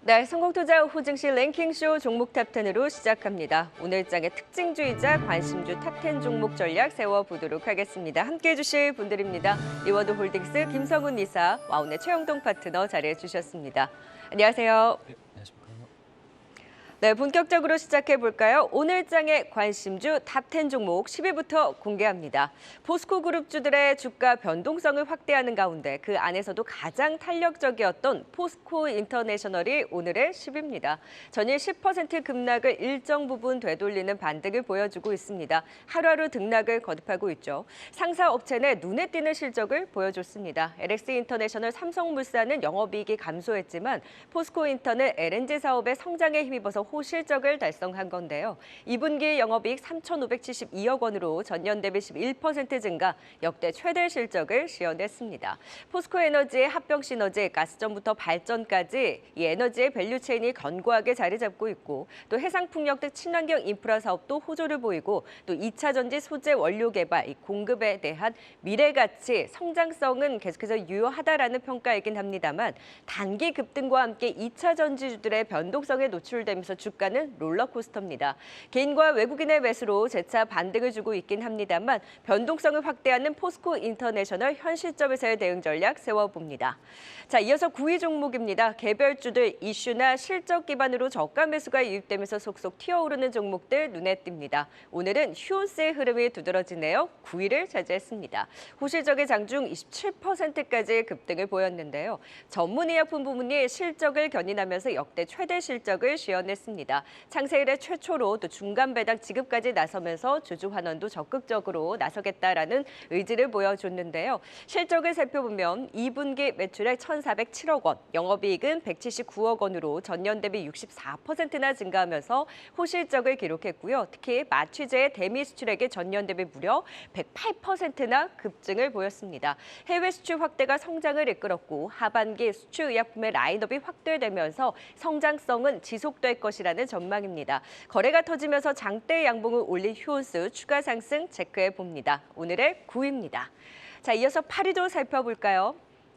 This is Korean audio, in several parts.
네, 성공투자 호증시 랭킹쇼 종목 탑10으로 시작합니다. 오늘 장의 특징주의자 관심주 탑10 종목 전략 세워보도록 하겠습니다. 함께해 주실 분들입니다. 리워드 홀딩스 김성훈 이사, 와운의 최영동 파트너 자리해 주셨습니다. 안녕하세요. 네, 본격적으로 시작해 볼까요? 오늘 장의 관심주 탑10 종목 10위부터 공개합니다. 포스코 그룹주들의 주가 변동성을 확대하는 가운데 그 안에서도 가장 탄력적이었던 포스코 인터내셔널이 오늘의 10위입니다. 전일 10% 급락을 일정 부분 되돌리는 반등을 보여주고 있습니다. 하루하루 등락을 거듭하고 있죠. 상사 업체 내 눈에 띄는 실적을 보여줬습니다. LX 인터내셔널 삼성물산은 영업이익이 감소했지만 포스코 인터는 LNG 사업의 성장에 힘입어서 호실적을 달성한 건데요. 2분기 영업이익 3,572억 원으로 전년 대비 11% 증가, 역대 최대 실적을 시현했습니다. 포스코에너지의 합병시너지, 가스전부터 발전까지 이 에너지의 밸류체인이 견고하게 자리 잡고 있고 또 해상풍력 등 친환경 인프라 사업도 호조를 보이고 또 2차 전지 소재 원료 개발, 이 공급에 대한 미래 가치, 성장성은 계속해서 유효하다라는 평가이긴 합니다만 단기 급등과 함께 2차 전지주들의 변동성에 노출되면서 주가는 롤러코스터입니다. 개인과 외국인의 매수로 재차 반등을 주고 있긴 합니다만 변동성을 확대하는 포스코 인터내셔널 현 시점에서의 대응 전략 세워봅니다. 자, 이어서 9위 종목입니다. 개별주들 이슈나 실적 기반으로 저가 매수가 유입되면서 속속 튀어오르는 종목들 눈에 띕니다. 오늘은 휴온스의 흐름이 두드러지네요. 9위를 차지했습니다. 호실적의 장중 27%까지 급등을 보였는데요. 전문의약품 부문이 실적을 견인하면서 역대 최대 실적을 시현했습니다. 창세 이래 최초로 또 중간 배당 지급까지 나서면서 주주 환원도 적극적으로 나서겠다라는 의지를 보여줬는데요. 실적을 살펴보면 2분기 매출액 1,407억 원, 영업이익은 179억 원으로 전년 대비 64%나 증가하면서 호실적을 기록했고요. 특히 마취제의 대미 수출액이 전년 대비 무려 108%나 급증을 보였습니다. 해외 수출 확대가 성장을 이끌었고 하반기 수출 의약품의 라인업이 확대되면서 성장성은 지속될 것이라는 전망입니다. 거래가 터지면서 장대 양봉을 올린 휴온스 추가 상승 체크해 봅니다. 오늘의 9위입니다. 자, 이어서 8위도 살펴볼까요?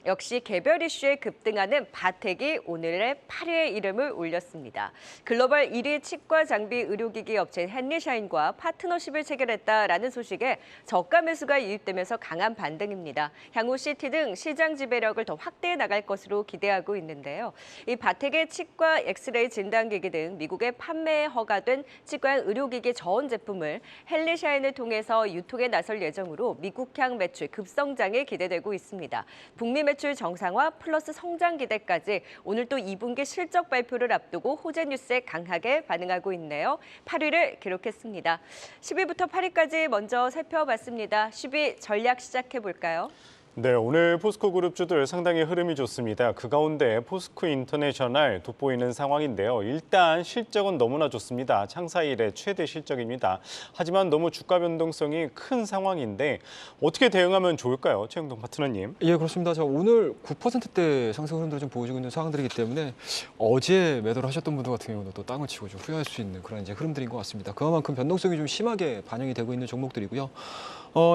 역시 개별 이슈에 급등하는 바텍이 오늘의 8위의 이름을 올렸습니다. 글로벌 1위 치과 장비 의료기기 업체 헨리샤인과 파트너십을 체결했다라는 소식에 저가 매수가 유입되면서 강한 반등입니다. 향후 CT 등 시장 지배력을 더 확대해 나갈 것으로 기대하고 있는데요. 이 바텍의 치과 엑스레이 진단기기 등 미국에 판매에 허가된 치과 의료기기 저온 제품을 헨리샤인을 통해서 유통에 나설 예정으로 미국향 매출 급성장이 기대되고 있습니다. 북미 매출 정상화 플러스 성장 기대까지 오늘 또 2분기 실적 발표를 앞두고 호재 뉴스에 강하게 반응하고 있네요. 8위를 기록했습니다. 10위부터 8위까지 먼저 살펴봤습니다. 10위 전략 시작해 볼까요? 네, 오늘 포스코 그룹주들 상당히 흐름이 좋습니다. 그 가운데 포스코 인터내셔널 돋보이는 상황인데요. 일단 실적은 너무나 좋습니다. 창사 이래 최대 실적입니다. 하지만 너무 주가 변동성이 큰 상황인데 어떻게 대응하면 좋을까요? 최영동 파트너님. 예, 그렇습니다. 오늘 9%대 상승 흐름들을 좀 보여주고 있는 상황들이기 때문에 어제 매도를 하셨던 분들 같은 경우는 또 땅을 치고 좀 후회할 수 있는 그런 흐름들인 것 같습니다. 그만큼 변동성이 좀 심하게 반영이 되고 있는 종목들이고요.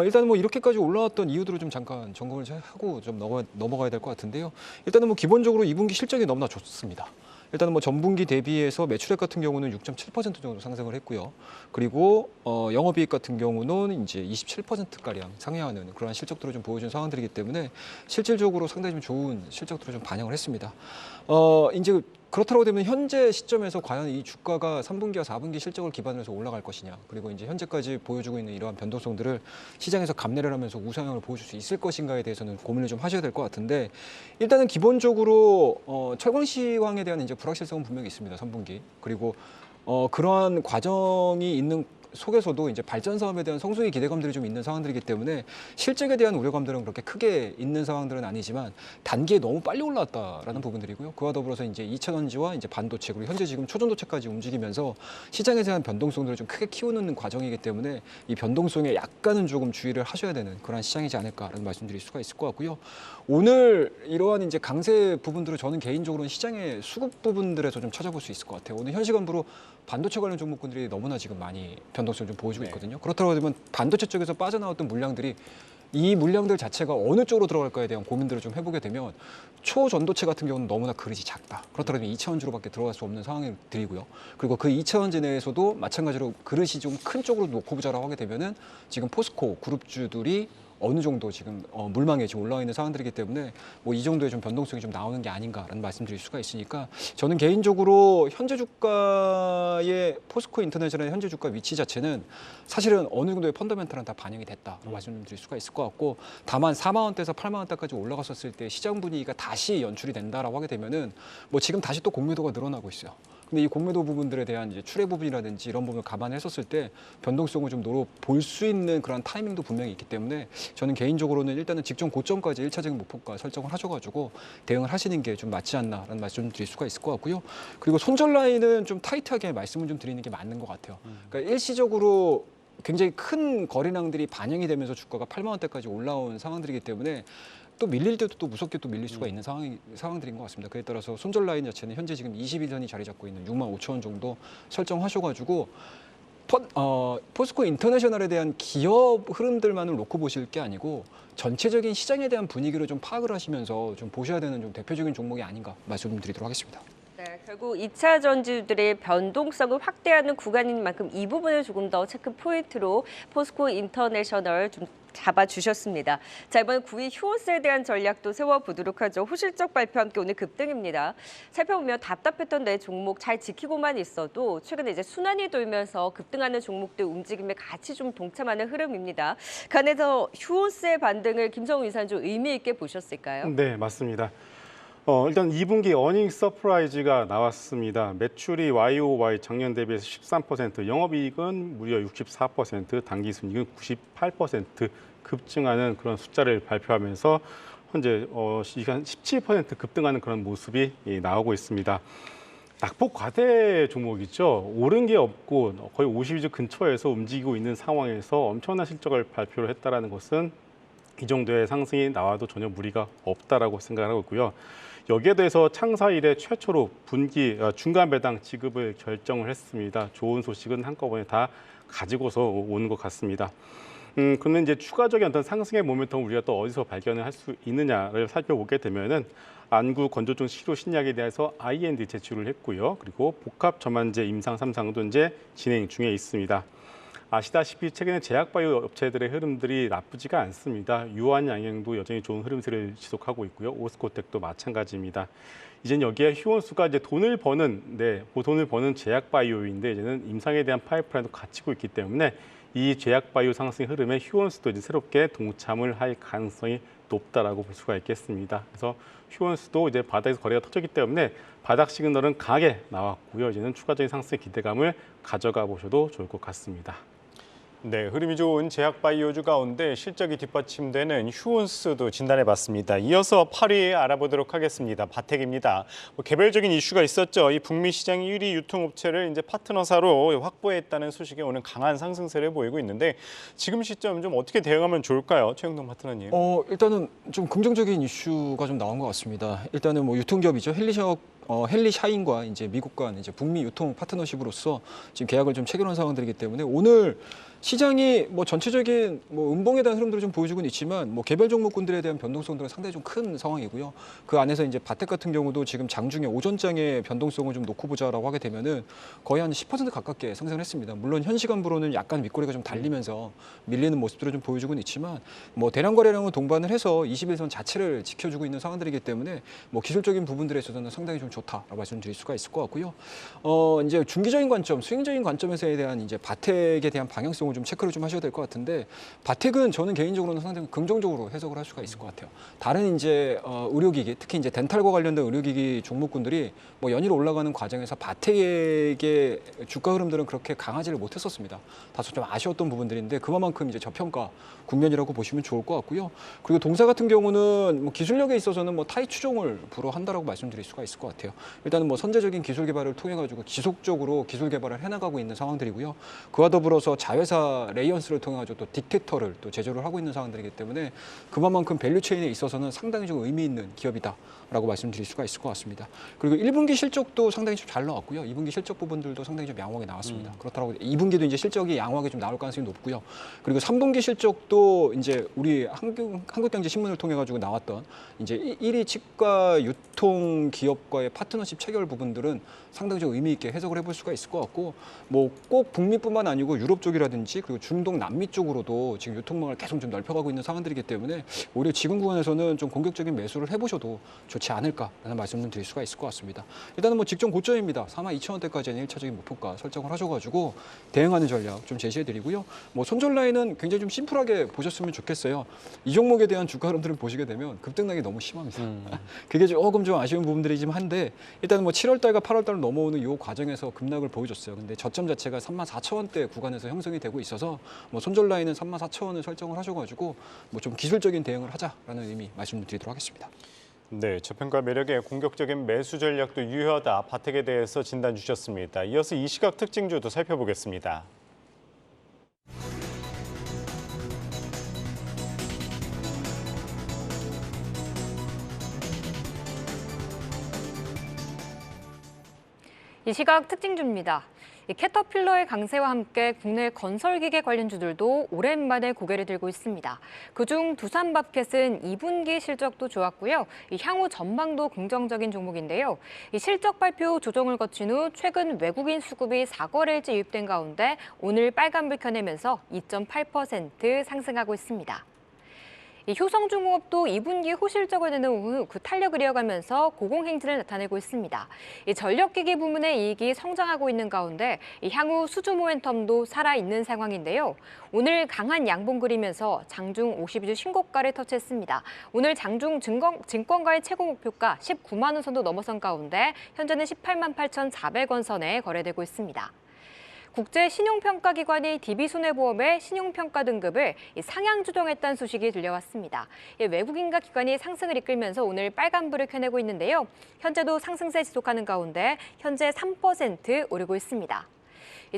일단 뭐 이렇게까지 올라왔던 이유들을 좀 잠깐 점검을 하고 좀 넘어가야 될 것 같은데요. 일단은 뭐 기본적으로 2분기 실적이 너무나 좋습니다. 일단은 뭐 전분기 대비해서 매출액 같은 경우는 6.7% 정도 상승을 했고요. 그리고 영업이익 같은 경우는 이제 27%가량 상회하는 그러한 실적들을 좀 보여준 상황들이기 때문에 실질적으로 상당히 좀 좋은 실적들을 좀 반영을 했습니다. 이제 그렇다고 되면 현재 시점에서 과연 이 주가가 3분기와 4분기 실적을 기반으로 해서 올라갈 것이냐, 그리고 이제 현재까지 보여주고 있는 이러한 변동성들을 시장에서 감내를 하면서 우상향을 보여줄 수 있을 것인가에 대해서는 고민을 좀 하셔야 될 것 같은데, 일단은 기본적으로 철강시황에 대한 이제 불확실성은 분명히 있습니다. 3분기. 그리고 그러한 과정이 있는 속에서도 이제 발전 사업에 대한 성숙의 기대감들이 좀 있는 상황들이기 때문에 실적에 대한 우려감들은 그렇게 크게 있는 상황들은 아니지만 단기에 너무 빨리 올라왔다라는 부분들이고요. 그와 더불어서 이제 2차 전지와 이제 반도체 그리고 현재 지금 초전도체까지 움직이면서 시장에 대한 변동성들을 좀 크게 키우는 과정이기 때문에 이 변동성에 약간은 조금 주의를 하셔야 되는 그런 시장이지 않을까라는 말씀드릴 수가 있을 것 같고요. 오늘 이러한 이제 강세 부분들을 저는 개인적으로는 시장의 수급 부분들에서 좀 찾아볼 수 있을 것 같아요. 오늘 현 시간부로 반도체 관련 종목군들이 너무나 지금 많이 변동성을 좀 보여주고 있거든요. 그렇다고 하면 반도체 쪽에서 빠져나왔던 물량들이 이 물량들 자체가 어느 쪽으로 들어갈까에 대한 고민들을 좀 해보게 되면 초전도체 같은 경우는 너무나 그릇이 작다. 그렇다면 2차원지로밖에 들어갈 수 없는 상황들이고요. 그리고 그 2차원지 내에서도 마찬가지로 그릇이 좀 큰 쪽으로 놓고 보자라고 하게 되면은 지금 포스코 그룹주들이 어느 정도 지금 물망에 지금 올라와 있는 상황들이기 때문에 뭐 이 정도의 좀 변동성이 좀 나오는 게 아닌가라는 말씀드릴 수가 있으니까 저는 개인적으로 현재 주가의 포스코 인터내셔널의 현재 주가 위치 자체는 사실은 어느 정도의 펀더멘탈은 다 반영이 됐다고 말씀드릴 수가 있을 것 같고 다만 4만 원대에서 8만 원대까지 올라갔었을 때 시장 분위기가 다시 연출이 된다라고 하게 되면은 뭐 지금 다시 또 공매도가 늘어나고 있어요. 근데 이 공매도 부분들에 대한 이제 출애 부분이라든지 이런 부분을 감안했었을 때 변동성을 좀 볼 수 있는 그런 타이밍도 분명히 있기 때문에 저는 개인적으로는 일단은 직전 고점까지 1차적인 목표가 설정을 하셔가지고 대응을 하시는 게 좀 맞지 않나라는 말씀 좀 드릴 수가 있을 것 같고요. 그리고 손절 라인은 좀 타이트하게 말씀을 좀 드리는 게 맞는 것 같아요. 그러니까 일시적으로 굉장히 큰 거래량들이 반영이 되면서 주가가 8만 원대까지 올라온 상황들이기 때문에 또 밀릴 때도 또 무섭게 또 밀릴 수가 있는 상황들인 것 같습니다. 그에 따라서 손절 라인 자체는 현재 지금 21선이 자리 잡고 있는 6만 5천 원 정도 설정하셔가지고 포스코 인터내셔널에 대한 기업 흐름들만을 놓고 보실 게 아니고 전체적인 시장에 대한 분위기를 좀 파악을 하시면서 좀 보셔야 되는 좀 대표적인 종목이 아닌가 말씀드리도록 하겠습니다. 네, 결국 2차 전지들의 변동성을 확대하는 구간인 만큼 이 부분을 조금 더 체크 포인트로 포스코 인터내셔널 좀 잡아주셨습니다. 자, 이번 9위 휴원스에 대한 전략도 세워보도록 하죠. 호실적 발표 함께 오늘 급등입니다. 살펴보면 답답했던 내 종목 잘 지키고만 있어도 최근에 이제 순환이 돌면서 급등하는 종목들 움직임에 같이 좀 동참하는 흐름입니다. 그 안에서 휴원스의 반등을 김성우 이사는 좀 의미 있게 보셨을까요? 네, 맞습니다. 일단 2분기 어닝 서프라이즈가 나왔습니다. 매출이 YOY 작년 대비해서 13%, 영업이익은 무려 64%, 당기순이익은 98% 급증하는 그런 숫자를 발표하면서 현재 시간 17% 급등하는 그런 모습이 나오고 있습니다. 낙폭 과대 종목이죠. 오른 게 없고 거의 52주 근처에서 움직이고 있는 상황에서 엄청난 실적을 발표를 했다는 것은 이 정도의 상승이 나와도 전혀 무리가 없다라고 생각하고 있고요. 여기에 대해서 창사 이래 최초로 분기 중간 배당 지급을 결정을 했습니다. 좋은 소식은 한꺼번에 다 가지고서 오는 것 같습니다. 그러면 이제 추가적인 어떤 상승의 모멘텀을 우리가 또 어디서 발견을 할 수 있느냐를 살펴보게 되면은 안구 건조증 치료 신약에 대해서 IND 제출을 했고요. 그리고 복합 점안제 임상 3상도 이제 진행 중에 있습니다. 아시다시피 최근에 제약바이오 업체들의 흐름들이 나쁘지가 않습니다. 유한양행도 여전히 좋은 흐름세를 지속하고 있고요. 오스코텍도 마찬가지입니다. 이젠 여기에 휴원수가 이제 돈을 버는 제약바이오인데 이제는 임상에 대한 파이프라인도 갖추고 있기 때문에 이 제약바이오 상승 흐름에 휴원수도 이제 새롭게 동참을 할 가능성이 높다라고 볼 수가 있겠습니다. 그래서 휴원수도 이제 바닥에서 거래가 터졌기 때문에 바닥 시그널은 강하게 나왔고요. 이제는 추가적인 상승의 기대감을 가져가 보셔도 좋을 것 같습니다. 네, 흐름이 좋은 제약바이오주 가운데 실적이 뒷받침되는 휴원스도 진단해봤습니다. 이어서 8위 알아보도록 하겠습니다. 바텍입니다. 개별적인 이슈가 있었죠. 이 북미 시장 1위 유통업체를 이제 파트너사로 확보했다는 소식에 오늘 강한 상승세를 보이고 있는데 지금 시점 좀 어떻게 대응하면 좋을까요, 최영동 파트너님? 일단은 좀 긍정적인 이슈가 좀 나온 것 같습니다. 일단은 뭐 유통기업이죠. 헬리샤인과 이제 미국과 이제 북미 유통 파트너십으로서 지금 계약을 좀 체결한 상황들이기 때문에 오늘 시장이 뭐 전체적인 뭐 음봉에 대한 흐름들을 좀 보여주고는 있지만 뭐 개별 종목군들에 대한 변동성들은 상당히 좀 큰 상황이고요. 그 안에서 이제 바텍 같은 경우도 지금 장중에 오전장의 변동성을 좀 놓고 보자라고 하게 되면은 거의 한 10% 가깝게 상승을 했습니다. 물론 현 시간부로는 약간 윗꼬리가 좀 달리면서 밀리는 모습들을 좀 보여주고는 있지만 뭐 대량 거래량을 동반을 해서 21선 자체를 지켜주고 있는 상황들이기 때문에 뭐 기술적인 부분들에 있어서는 상당히 좀 좋다라고 말씀드릴 수가 있을 것 같고요. 이제 중기적인 관점, 스윙적인 관점에서에 대한 이제 바텍에 대한 방향성을 좀 체크를 좀 하셔야 될 것 같은데 바텍은 저는 개인적으로는 상당히 긍정적으로 해석을 할 수가 있을 것 같아요. 다른 이제 의료기기, 특히 이제 덴탈과 관련된 의료기기 종목군들이 뭐 연이로 올라가는 과정에서 바텍의 주가 흐름들은 그렇게 강하지를 못했었습니다. 다소 좀 아쉬웠던 부분들인데 그만큼 이제 저평가 국면이라고 보시면 좋을 것 같고요. 그리고 동사 같은 경우는 뭐 기술력에 있어서는 뭐 타이 추종을 불허한다라고 말씀드릴 수가 있을 것 같아요. 같아요. 일단은 뭐 선제적인 기술 개발을 통해 가지고 지속적으로 기술 개발을 해나가고 있는 상황들이고요. 그와 더불어서 자회사 레이언스를 통해 가지고 또 딕테터를 또 제조를 하고 있는 상황들이기 때문에 그만큼 밸류 체인에 있어서는 상당히 좀 의미 있는 기업이다라고 말씀드릴 수가 있을 것 같습니다. 그리고 1분기 실적도 상당히 좀 잘 나왔고요. 2분기 실적 부분들도 상당히 좀 양호하게 나왔습니다. 그렇다고 2분기도 이제 실적이 양호하게 좀 나올 가능성이 높고요. 그리고 3분기 실적도 이제 우리 한국경제신문을 통해 가지고 나왔던 이제 1위 치과 유통 기업과의 파트너십 체결 부분들은 상당히 좀 의미 있게 해석을 해볼 수가 있을 것 같고 뭐 꼭 북미뿐만 아니고 유럽 쪽이라든지 그리고 중동 남미 쪽으로도 지금 유통망을 계속 좀 넓혀가고 있는 상황들이기 때문에 오히려 지금 구간에서는 좀 공격적인 매수를 해보셔도 좋지 않을까라는 말씀을 드릴 수가 있을 것 같습니다. 일단은 뭐 직전 고점입니다. 42,000원대까지는 1차적인 목표가 설정을 하셔가지고 대응하는 전략 좀 제시해드리고요. 뭐 손절 라인은 굉장히 좀 심플하게 보셨으면 좋겠어요. 이 종목에 대한 주가 흐름들을 보시게 되면 급등락이 너무 심합니다. 그게 조금 좀 아쉬운 부분들이지만 한데 일단 뭐 7월달과 8월달 넘어오는 이 과정에서 급락을 보여줬어요. 근데 저점 자체가 34,000원대 구간에서 형성이 되고 있어서 뭐 손절 라인은 34,000원을 설정을 하셔가지고 뭐 좀 기술적인 대응을 하자라는 의미 말씀드리도록 하겠습니다. 네, 저평가 매력에 공격적인 매수 전략도 유효하다. 바텍에 대해서 진단 주셨습니다. 이어서 이 시각 특징주도 살펴보겠습니다. 이 시각 특징주입니다. 캐터필러의 강세와 함께 국내 건설기계 관련주들도 오랜만에 고개를 들고 있습니다. 그중 두산마켓은 2분기 실적도 좋았고요. 향후 전망도 긍정적인 종목인데요. 실적 발표 조정을 거친 후 최근 외국인 수급이 4거래일째 유입된 가운데 오늘 빨간불 켜내면서 2.8% 상승하고 있습니다. 효성중공업도 2분기 호실적을 내는 후 그 탄력을 이어가면서 고공행진을 나타내고 있습니다. 전력기기 부문의 이익이 성장하고 있는 가운데 향후 수주 모멘텀도 살아있는 상황인데요. 오늘 강한 양봉 그리면서 장중 52주 신고가를 터치했습니다. 오늘 장중 증권가의 최고 목표가 19만 원 선도 넘어선 가운데 현재는 18만 8,400원 선에 거래되고 있습니다. 국제신용평가기관이 DB손해보험의 신용평가 등급을 상향 조정했다는 소식이 들려왔습니다. 외국인과 기관이 상승을 이끌면서 오늘 빨간불을 켜내고 있는데요. 현재도 상승세 지속하는 가운데 현재 3% 오르고 있습니다.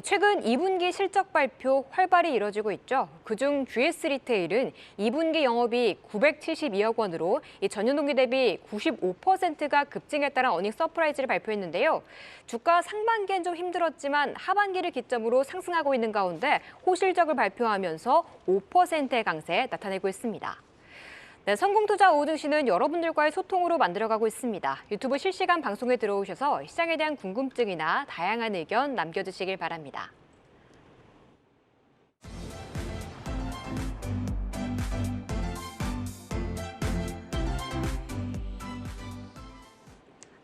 최근 2분기 실적 발표 활발히 이뤄지고 있죠. 그중 GS 리테일은 2분기 영업이익 972억 원으로 전년 동기 대비 95%가 급증했다는 어닝 서프라이즈를 발표했는데요. 주가 상반기엔 좀 힘들었지만 하반기를 기점으로 상승하고 있는 가운데 호실적을 발표하면서 5%의 강세 나타내고 있습니다. 네, 성공투자 오증시는 여러분들과의 소통으로 만들어가고 있습니다. 유튜브 실시간 방송에 들어오셔서 시장에 대한 궁금증이나 다양한 의견 남겨주시길 바랍니다.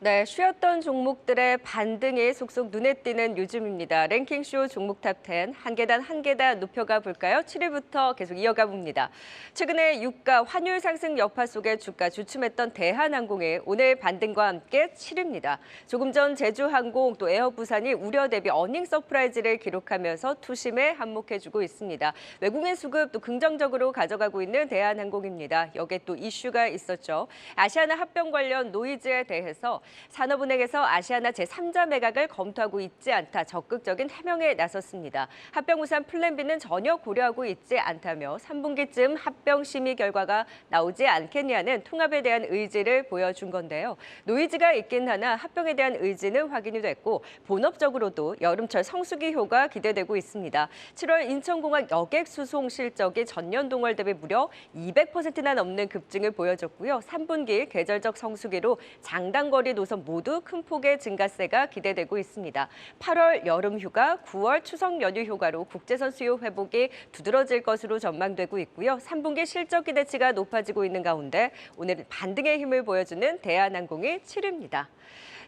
네, 쉬었던 종목들의 반등이 속속 눈에 띄는 요즘입니다. 랭킹쇼 종목 탑10 한 계단 한 계단 높여가 볼까요? 7위부터 계속 이어가 봅니다. 최근에 유가, 환율 상승 여파 속에 주가 주춤했던 대한항공이 오늘 반등과 함께 7위입니다. 조금 전 제주항공 또 에어부산이 우려 대비 어닝 서프라이즈를 기록하면서 투심에 한몫해주고 있습니다. 외국인 수급 또 긍정적으로 가져가고 있는 대한항공입니다. 여기에 또 이슈가 있었죠. 아시아나 합병 관련 노이즈에 대해서 산업은행에서 아시아나 제3자 매각을 검토하고 있지 않다 적극적인 해명에 나섰습니다. 합병 우산 플랜 B는 전혀 고려하고 있지 않다며 3분기쯤 합병 심의 결과가 나오지 않겠냐는 통합에 대한 의지를 보여준 건데요. 노이즈가 있긴 하나 합병에 대한 의지는 확인이 됐고 본업적으로도 여름철 성수기효가 기대되고 있습니다. 7월 인천공항 여객 수송 실적이 전년 동월 대비 무려 200%나 넘는 급증을 보여줬고요. 3분기 계절적 성수기로 장단거리 노선 모두 큰 폭의 증가세가 기대되고 있습니다. 8월 여름 휴가, 9월 추석 연휴 휴가로 국제선 수요 회복이 두드러질 것으로 전망되고 있고요. 3분기 실적 기대치가 높아지고 있는 가운데 오늘 반등의 힘을 보여주는 대한항공이 7위입니다.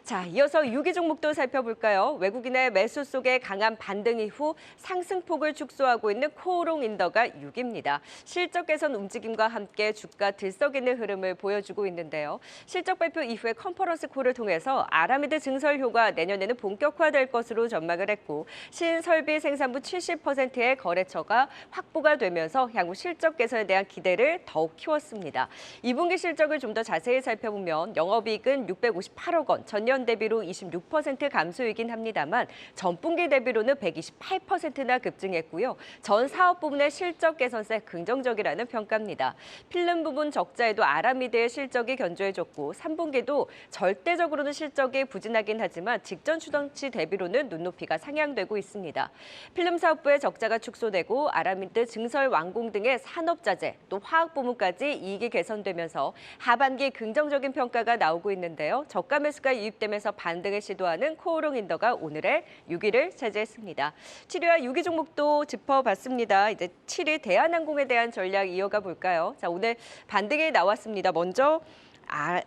자, 이어서 6위 종목도 살펴볼까요? 외국인의 매수 속에 강한 반등 이후 상승폭을 축소하고 있는 코오롱인더가 6위입니다. 실적 개선 움직임과 함께 주가 들썩이는 흐름을 보여주고 있는데요. 실적 발표 이후에 컨퍼런스 콜을 통해서 아라미드 증설효가 내년에는 본격화될 것으로 전망을 했고 신설비 생산부 70%의 거래처가 확보가 되면서 향후 실적 개선에 대한 기대를 더욱 키웠습니다. 2분기 실적을 좀 더 자세히 살펴보면 영업이익은 658억 원, 전년 전년 대비로 26% 감소이긴 합니다만 전분기 대비로는 128%나 급증했고요. 전 사업 부문의 실적 개선세 긍정적이라는 평가입니다. 필름 부분 적자에도 아라미드의 실적이 견조해졌고 3분기도 절대적으로는 실적이 부진하긴 하지만 직전 추정치 대비로는 눈높이가 상향되고 있습니다. 필름 사업부의 적자가 축소되고 아라미드 증설 완공 등의 산업자재 또 화학 부문까지 이익이 개선되면서 하반기 긍정적인 평가가 나오고 있는데요. 저가 매수가 유입되면서 반등을 시도하는 코오롱인더가 오늘의 6위를 차지했습니다. 7위와 6위 종목도 짚어봤습니다. 이제 7위 대한항공에 대한 전략 이어가 볼까요? 자, 오늘 반등이 나왔습니다. 먼저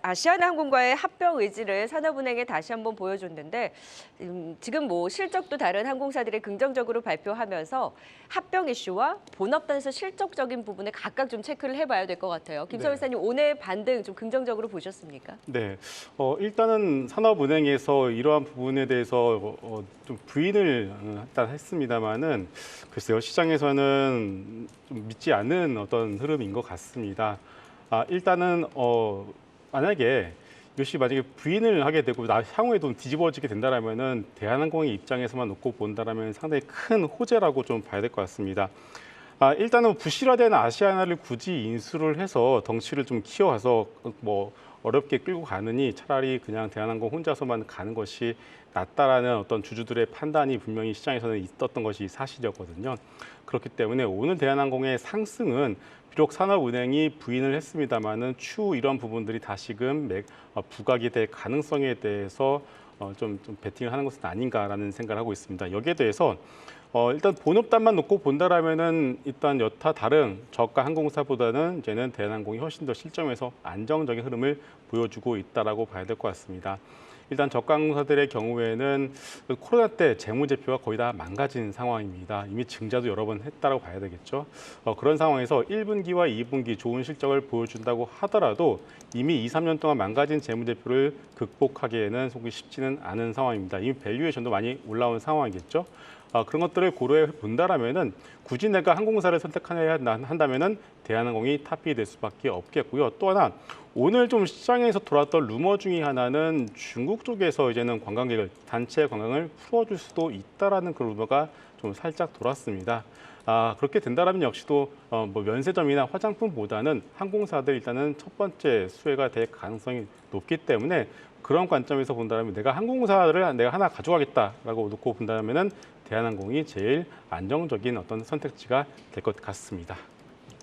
아시아나항공과의 합병 의지를 산업은행에 다시 한번 보여줬는데 지금 뭐 실적도 다른 항공사들이 긍정적으로 발표하면서 합병 이슈와 본업단에서 실적적인 부분에 각각 좀 체크를 해봐야 될 것 같아요. 김성일 사님 오늘 반등 좀 긍정적으로 보셨습니까? 네, 일단은 산업은행에서 이러한 부분에 대해서 좀 부인을 일단 했습니다만은 글쎄요, 시장에서는 좀 믿지 않는 어떤 흐름인 것 같습니다. 일단은 만약에 이것이 만약에 부인을 하게 되고 향후에 좀 뒤집어지게 된다라면은 대한항공의 입장에서만 놓고 본다라면 상당히 큰 호재라고 좀 봐야 될 것 같습니다. 일단은 부실화된 아시아나를 굳이 인수를 해서 덩치를 좀 키워서 뭐 어렵게 끌고 가느니 차라리 그냥 대한항공 혼자서만 가는 것이 낫다라는 어떤 주주들의 판단이 분명히 시장에서는 있었던 것이 사실이었거든요. 그렇기 때문에 오늘 대한항공의 상승은 비록 산업은행이 부인을 했습니다마는 추후 이런 부분들이 다시금 부각이 될 가능성에 대해서 좀 베팅을 하는 것은 아닌가라는 생각을 하고 있습니다. 여기에 대해서 일단 본업단만 놓고 본다라면은 일단 여타 다른 저가 항공사보다는 이제는 대한항공이 훨씬 더 실점에서 안정적인 흐름을 보여주고 있다라고 봐야 될 것 같습니다. 일단 저가 항공사들의 경우에는 코로나 때 재무제표가 거의 다 망가진 상황입니다. 이미 증자도 여러 번 했다라고 봐야 되겠죠. 그런 상황에서 1분기와 2분기 좋은 실적을 보여준다고 하더라도 이미 2, 3년 동안 망가진 재무제표를 극복하기에는 속이 쉽지는 않은 상황입니다. 이미 밸류에이션도 많이 올라온 상황이겠죠. 그런 것들을 고려해 본다라면은 굳이 내가 항공사를 선택해야 한다면은 대한항공이 탑이 될 수밖에 없겠고요. 또 하나 오늘 좀 시장에서 돌았던 루머 중에 하나는 중국 쪽에서 이제는 관광객을 단체 관광을 풀어줄 수도 있다라는 그런 루머가 좀 살짝 돌았습니다. 그렇게 된다라면 역시도 뭐 면세점이나 화장품보다는 항공사들 일단은 첫 번째 수혜가 될 가능성이 높기 때문에 그런 관점에서 본다면 내가 항공사를 내가 하나 가져가겠다라고 놓고 본다면은 대한항공이 제일 안정적인 어떤 선택지가 될 것 같습니다.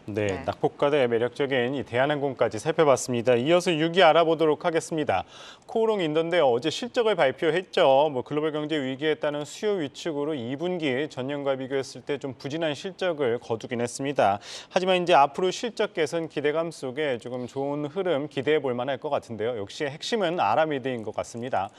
네, 낙폭과대 매력적인 이 대한항공까지 살펴봤습니다. 이어서 6위 알아보도록 하겠습니다. 코오롱인더인데 어제 실적을 발표했죠. 뭐 글로벌 경제 위기에 따른 수요 위축으로 2분기 전년과 비교했을 때 좀 부진한 실적을 거두긴 했습니다. 하지만 이제 앞으로 실적 개선 기대감 속에 조금 좋은 흐름 기대해 볼 만할 것 같은데요. 역시 핵심은 아라미드인 것 같습니다.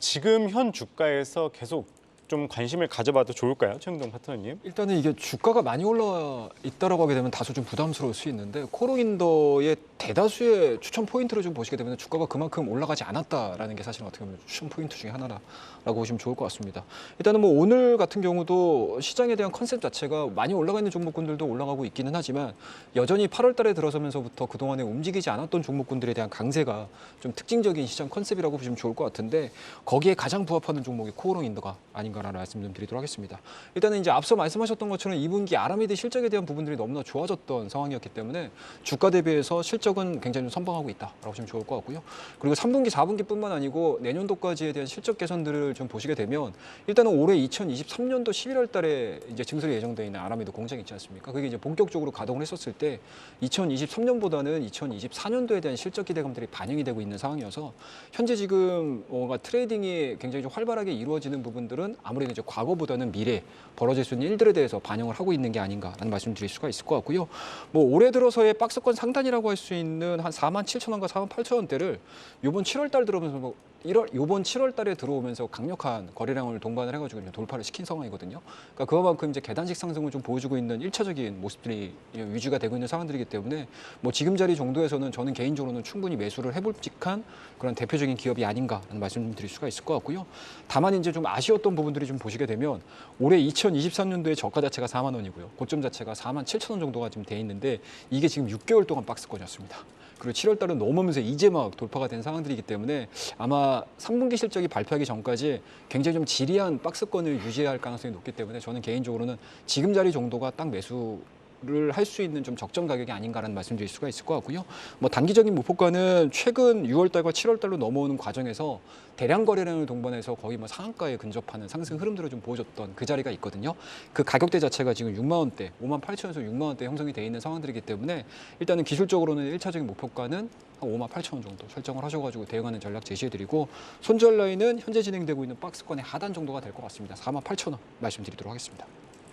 지금 현 주가에서 계속 좀 관심을 가져봐도 좋을까요? 최영동 파트너님. 일단은 이게 주가가 많이 올라 있다라고 하게 되면 다소 좀 부담스러울 수 있는데 코오롱인더의 대다수의 추천 포인트를 좀 보시게 되면 주가가 그만큼 올라가지 않았다라는 게 사실은 어떻게 보면 추천 포인트 중에 하나라고 보시면 좋을 것 같습니다. 일단은 뭐 오늘 같은 경우도 시장에 대한 컨셉 자체가 많이 올라가 있는 종목군들도 올라가고 있기는 하지만 여전히 8월 달에 들어서면서부터 그동안에 움직이지 않았던 종목군들에 대한 강세가 좀 특징적인 시장 컨셉이라고 보시면 좋을 것 같은데 거기에 가장 부합하는 종목이 코오롱인더가 아닌가라는 말씀 좀 드리도록 하겠습니다. 일단은 이제 앞서 말씀하셨던 것처럼 2분기 아라미드 실적에 대한 부분들이 너무나 좋아졌던 상황이었기 때문에 주가 대비해서 실적은 굉장히 선방하고 있다라고 보시면 좋을 것 같고요. 그리고 3분기, 4분기뿐만 아니고 내년도까지에 대한 실적 개선들을 좀 보시게 되면 일단은 올해 2023년도 11월 달에 이제 증설이 예정되어 있는 아라미드 공장 있지 않습니까? 그게 이제 본격적으로 가동을 했었을 때 2023년보다는 2024년도에 대한 실적 기대감들이 반영이 되고 있는 상황이어서 현재 지금 뭔가 트레이딩이 굉장히 좀 활발하게 이루어지는 부분들은 아무래도 이제 과거보다는 미래 벌어질 수 있는 일들에 대해서 반영을 하고 있는 게 아닌가라는 말씀드릴 수가 있을 것 같고요. 뭐 올해 들어서의 박스권 상단이라고 할 수 있는 한 47,000원과 48,000원대를 이번 7월 달 들어오면서 이번 7월 달에 들어오면서 강력한 거래량을 동반을 해가지고 돌파를 시킨 상황이거든요. 그러니까 그만큼 이제 계단식 상승을 좀 보여주고 있는 1차적인 모습들이 위주가 되고 있는 상황들이기 때문에 뭐 지금 자리 정도에서는 저는 개인적으로는 충분히 매수를 해볼직한 그런 대표적인 기업이 아닌가라는 말씀드릴 수가 있을 것 같고요. 다만 이제 좀 아쉬웠던 부분들이 좀 보시게 되면 올해 2023년도에 저가 자체가 4만 원이고요. 고점 자체가 47,000원 정도가 지금 돼 있는데 이게 지금 6개월 동안 박스권이었습니다. 그리고 7월 달은 넘으면서 이제 막 돌파가 된 상황들이기 때문에 아마 아마 3분기 실적이 발표하기 전까지 굉장히 좀 지리한 박스권을 유지해야 할 가능성이 높기 때문에 저는 개인적으로는 지금 자리 정도가 딱 매수를 할 수 있는 좀 적정 가격이 아닌가라는 말씀드릴 수가 있을 것 같고요. 뭐 단기적인 목표가는 최근 6월달과 7월달로 넘어오는 과정에서 대량 거래량을 동반해서 거의 뭐 상한가에 근접하는 상승 흐름들을 좀 보여줬던 그 자리가 있거든요. 그 가격대 자체가 지금 6만 원대, 5만 8천원에서 6만 원대 형성이 돼 있는 상황들이기 때문에 일단은 기술적으로는 1차적인 목표가는 한 5만 8천 원 정도 설정을 하셔가지고 대응하는 전략 제시해드리고 손절 라인은 현재 진행되고 있는 박스권의 하단 정도가 될 것 같습니다. 4만 8천 원 말씀드리도록 하겠습니다.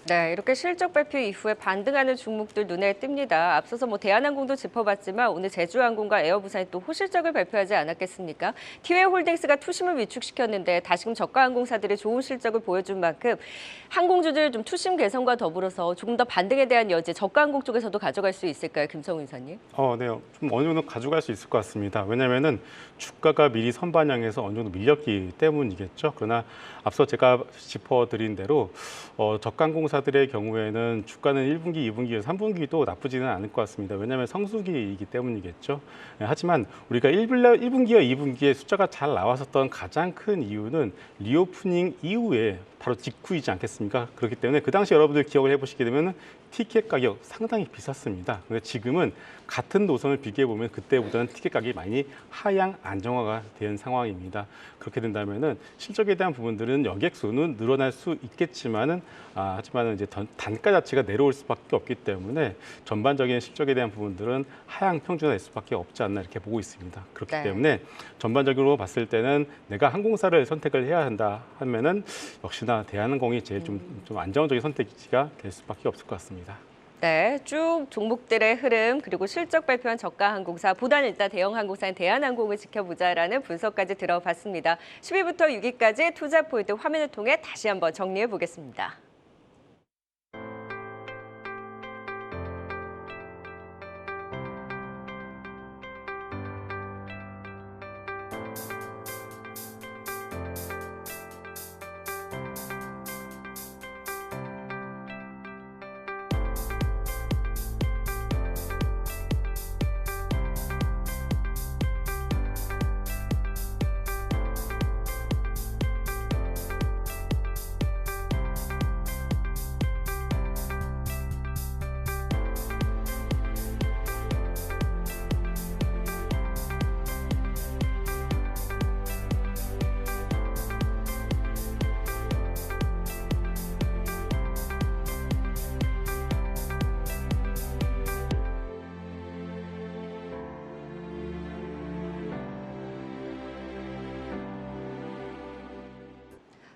네, 이렇게 실적 발표 이후에 반등하는 종목들 눈에 띕니다. 앞서서 뭐 대한항공도 짚어봤지만 오늘 제주항공과 에어부산이 또 호실적을 발표하지 않았겠습니까? 티웨이홀딩스가 투심을 위축시켰는데 다시금 저가 항공사들이 좋은 실적을 보여준 만큼 항공주들 좀 투심 개선과 더불어서 조금 더 반등에 대한 여지 저가 항공 쪽에서도 가져갈 수 있을까요, 김성훈 이사님? 네, 좀 어느 정도 가져갈 수 있을 것 같습니다. 왜냐하면은 주가가 미리 선반영해서 어느 정도 밀렸기 때문이겠죠. 그러나 앞서 제가 짚어드린 대로 저가 항공사들의 경우에는 주가는 1분기, 2분기, 3분기도 나쁘지는 않을 것 같습니다. 왜냐하면 성수기이기 때문이겠죠. 하지만 우리가 1분기와 2분기에 숫자가 잘 나왔었던 가장 큰 이유는 리오프닝 이후에 바로 직후이지 않겠습니까? 그렇기 때문에 그 당시 여러분들 기억을 해보시게 되면 티켓 가격 상당히 비쌌습니다. 근데 지금은 같은 노선을 비교해보면 그때보다는 티켓 가격이 많이 하향 안정화가 된 상황입니다. 그렇게 된다면은 실적에 대한 부분들은 여객수는 늘어날 수 있겠지만은 하지만은 이제 단가 자체가 내려올 수밖에 없기 때문에 전반적인 실적에 대한 부분들은 하향 평준화될 수밖에 없지 않나 이렇게 보고 있습니다. 그렇기 네. 때문에 전반적으로 봤을 때는 내가 항공사를 선택을 해야 한다 하면은 역시나 대한항공이 제일 좀 안정적인 선택지가 될 수밖에 없을 것 같습니다. 네, 쭉 종목들의 흐름 그리고 실적 발표한 저가 항공사 보다는 일단 대형 항공사인 대한항공을 지켜보자라는 분석까지 들어봤습니다. 10위부터 6위까지 투자 포인트 화면을 통해 다시 한번 정리해 보겠습니다.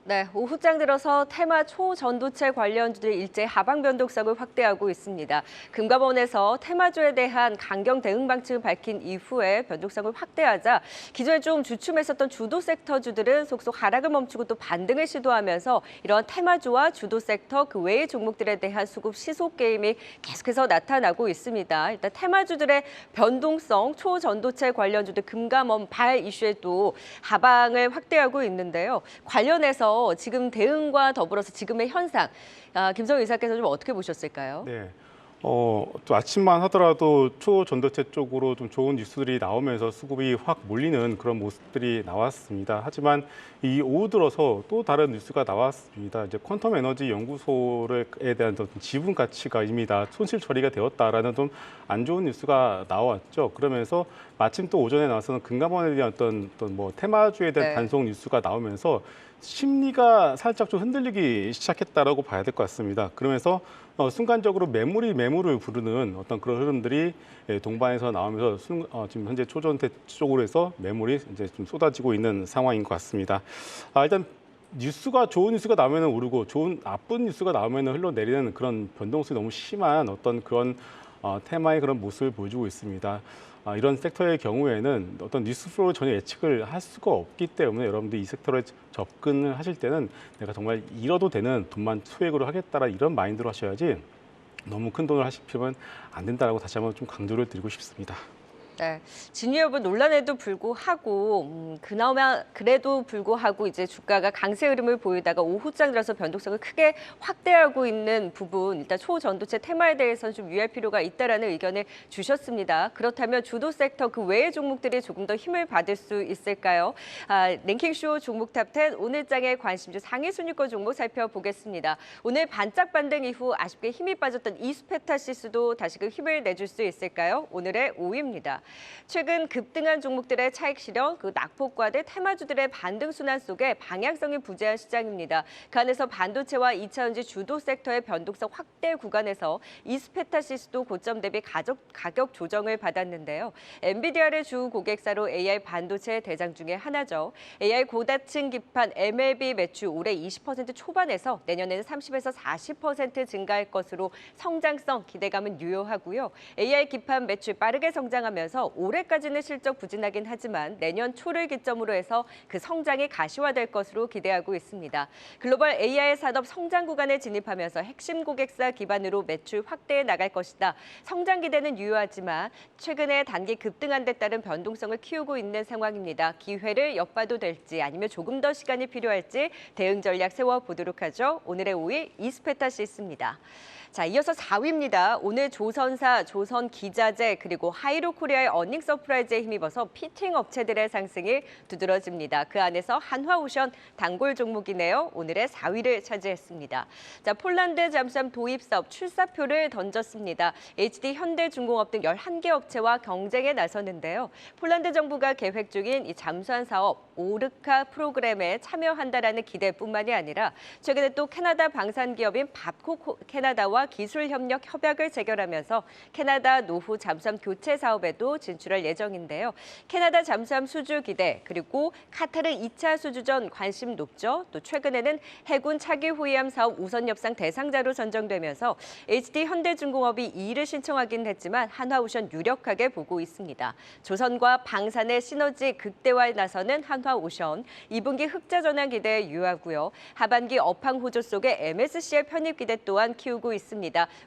네, 오후장 들어서 테마 초전도체 관련주들이 일제 하방 변동성을 확대하고 있습니다. 금감원에서 테마주에 대한 강경 대응 방침을 밝힌 이후에 변동성을 확대하자 기존에 좀 주춤했었던 주도 섹터주들은 속속 하락을 멈추고 또 반등을 시도하면서 이런 테마주와 주도 sek터 그 외의 종목들에 대한 수급 시속 게임이 계속해서 나타나고 있습니다. 일단 테마주들의 변동성 초전도체 관련주들 금감원 발 이슈에 또 하방을 확대하고 있는데요. 관련해서 지금 대응과 더불어서 지금의 현상, 김성훈 이사께서 좀 어떻게 보셨을까요? 네. 또 아침만 하더라도 초전도체 쪽으로 좀 좋은 뉴스들이 나오면서 수급이 확 몰리는 그런 모습들이 나왔습니다. 하지만 이 오후 들어서 또 다른 뉴스가 나왔습니다. 이제 퀀텀 에너지 연구소에 대한 지분 가치가 이미 다 손실 처리가 되었다라는 좀 안 좋은 뉴스가 나왔죠. 그러면서 마침 또 오전에 나와서는 금감원에 대한 어떤 뭐 테마주에 대한 네. 단속 뉴스가 나오면서 심리가 살짝 좀 흔들리기 시작했다라고 봐야 될 것 같습니다. 그러면서 순간적으로 매물을 부르는 어떤 그런 흐름들이 동반해서 나오면서 지금 현재 초전도체 쪽으로 해서 매물이 이제 좀 쏟아지고 있는 상황인 것 같습니다. 일단 좋은 뉴스가 나오면 오르고 나쁜 뉴스가 나오면 흘러내리는 그런 변동성이 너무 심한 어떤 그런 테마의 그런 모습을 보여주고 있습니다. 이런 섹터의 경우에는 어떤 뉴스 플로우를 전혀 예측을 할 수가 없기 때문에 여러분들이 이 섹터에 접근을 하실 때는 내가 정말 잃어도 되는 돈만 소액으로 하겠다라 이런 마인드로 하셔야지 너무 큰 돈을 하실 필요는 안 된다라고 다시 한번 좀 강조를 드리고 싶습니다. 네, 진위 여부 논란에도 불구하고 그나마 그래도 불구하고 이제 주가가 강세 흐름을 보이다가 오후장 들어서 변동성을 크게 확대하고 있는 부분, 일단 초전도체 테마에 대해서는 좀 유의할 필요가 있다라는 의견을 주셨습니다. 그렇다면 주도 섹터 그 외의 종목들이 조금 더 힘을 받을 수 있을까요? 랭킹쇼 종목 탑10 오늘장의 관심주 상위 순위권 종목 살펴보겠습니다. 오늘 반짝 반등 이후 아쉽게 힘이 빠졌던 이수페타시스도 다시금 힘을 내줄 수 있을까요? 오늘의 5위입니다. 최근 급등한 종목들의 차익 실현, 그 낙폭과대 테마주들의 반등 순환 속에 방향성이 부재한 시장입니다. 그 안에서 반도체와 2차전지 주도 섹터의 변동성 확대 구간에서 이스페타시스도 고점 대비 가격 조정을 받았는데요. 엔비디아를 주 고객사로 AI 반도체 대장 중에 하나죠. AI 고다층 기판 MLB 매출 올해 20% 초반에서 내년에는 30에서 40% 증가할 것으로 성장성 기대감은 유효하고요. AI 기판 매출 빠르게 성장하면서 올해까지는 실적 부진하긴 하지만 내년 초를 기점으로 해서 그 성장이 가시화될 것으로 기대하고 있습니다. 글로벌 AI 산업 성장 구간에 진입하면서 핵심 고객사 기반으로 매출 확대해 나갈 것이다. 성장 기대는 유효하지만 최근에 단기 급등한 데 따른 변동성을 키우고 있는 상황입니다. 기회를 엿봐도 될지 아니면 조금 더 시간이 필요할지 대응 전략 세워보도록 하죠. 오늘의 5위 이스페타시스입니다. 자, 이어서 4위입니다. 오늘 조선사, 조선기자재 그리고 하이로코리아의 어닝 서프라이즈에 힘입어서 피팅 업체들의 상승이 두드러집니다. 그 안에서 한화오션 단골 종목이네요. 오늘의 4위를 차지했습니다. 자, 폴란드 잠수함 도입 사업 출사표를 던졌습니다. HD 현대중공업 등 11개 업체와 경쟁에 나섰는데요. 폴란드 정부가 계획 중인 이 잠수함 사업 오르카 프로그램에 참여한다라는 기대뿐만이 아니라 최근에 또 캐나다 방산기업인 밥코 캐나다와 기술 협력 협약을 체결하면서 캐나다 노후 잠수함 교체 사업에도 진출할 예정인데요. 캐나다 잠수함 수주 기대 그리고 카타르 2차 수주전 관심 높죠. 또 최근에는 해군 차기 호위함 사업 우선 협상 대상자로 선정되면서 HD 현대중공업이 이의를 신청하긴 했지만 한화오션 유력하게 보고 있습니다. 조선과 방산의 시너지 극대화에 나서는 한화오션 2분기 흑자 전환 기대에 유효하고요. 하반기 업황 호조 속에 MSC의 편입 기대 또한 키우고 있습니다.